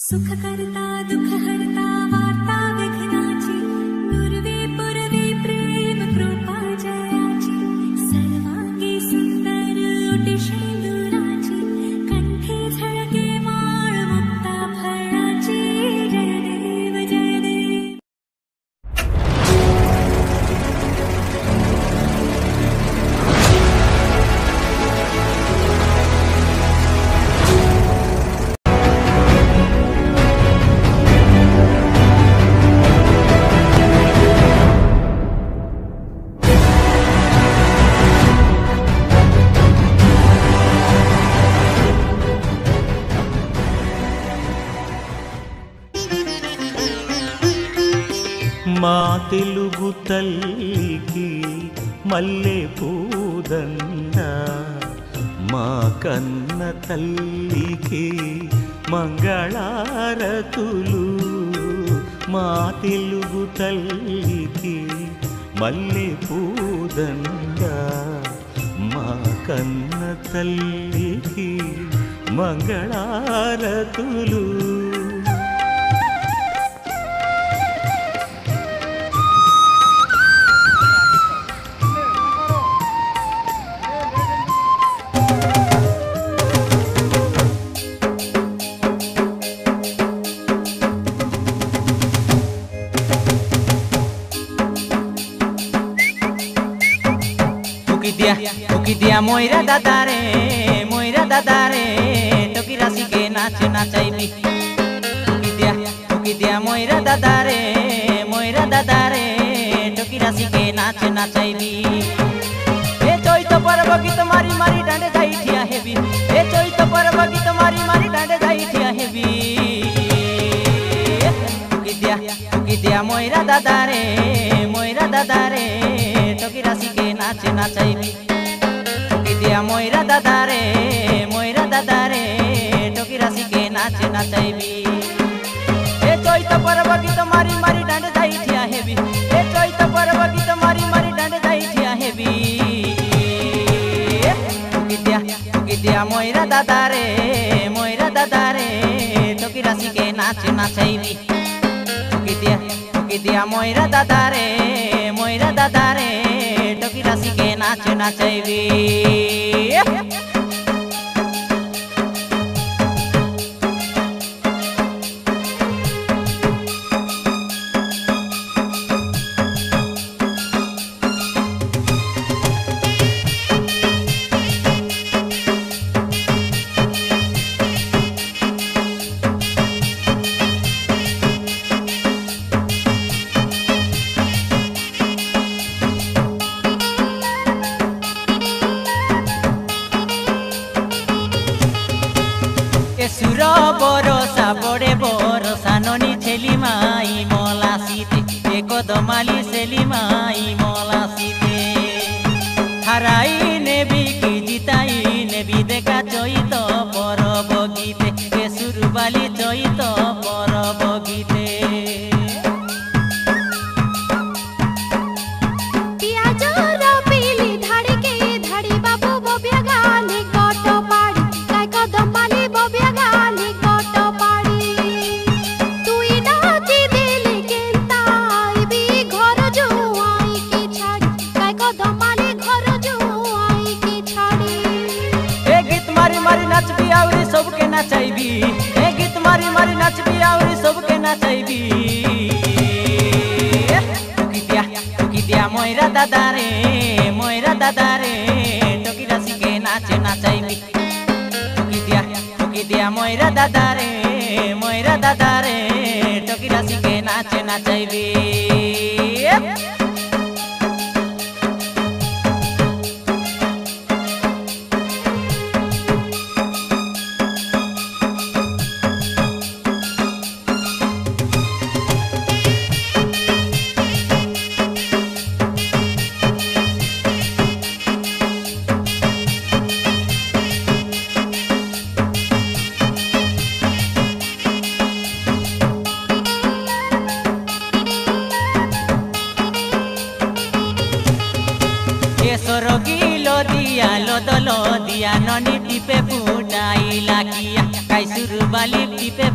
सुख करता दुख हरता वार्ता विघ्नाची पूर्वे पूर्वे प्रेम कृपा जयाची सर्वांगी सुंदर ओटी शेंदुराची कंठी झळके माळ मुक्ता फळाची जय देव जय देव। మా తెలుగు తల్లికి మల్లె పూదండ, మా కన్న తల్లికి మంగళారతులు। మా తెలుగు తల్లికి మల్లె పూదండ, మా కన్న తల్లికి మంగళారతులు। टोकी दिया मोइरा दादा रे टोकी राशि के नाच नाचाइबी। टोकी दिया मोइरा दादा रे टोकी राशि के नाच नाचाइबी। ए चैत पर्व गीत मारी मारी डांडे जाई ठिया हेबी, ए चैत पर्व गीत मारी मारी डांडे जाई ठिया हेबी। टोकी दिया मोइरा दादा रे टोकी राशि के नाच नाचाइबी। दिया मोइरा दादा रे टोकी राशि के नाच नाचाइबी। ए चैत पर्व गीत मारी मारी डांडे जाई ठिया हेबी, ए चैत पर्व गीत मारी मारी डांडे जाई ठिया हेबी। टोकी दिया मोइरा दादा रे टोकी राशि के नाच नाचाइबी। टोकी दिया मोइरा दादा रे टोकी राशि के नाच नाचाइबी। सुर बरसा बड़े बरसा ननी छेली माई मला सीते एक दमाली सेली माई मला सीते हराई नेबी की जिताई नेबी देखा चैत परब गीते ए सुरबाली चैत परब गीते। सबके नाचाइबी ए गीत मारी मारी नाचबी आउरी सबके नाचाइबी। टोकी दिया मोइरा दादा रे टोकी राशि के नाच नाचाइबी। टोकी दिया मोइरा दादा रे टोकी राशि के नाच नाचाइबी। दिया ननी टिपे फुटाई लागिया काई सुरबाली टिपे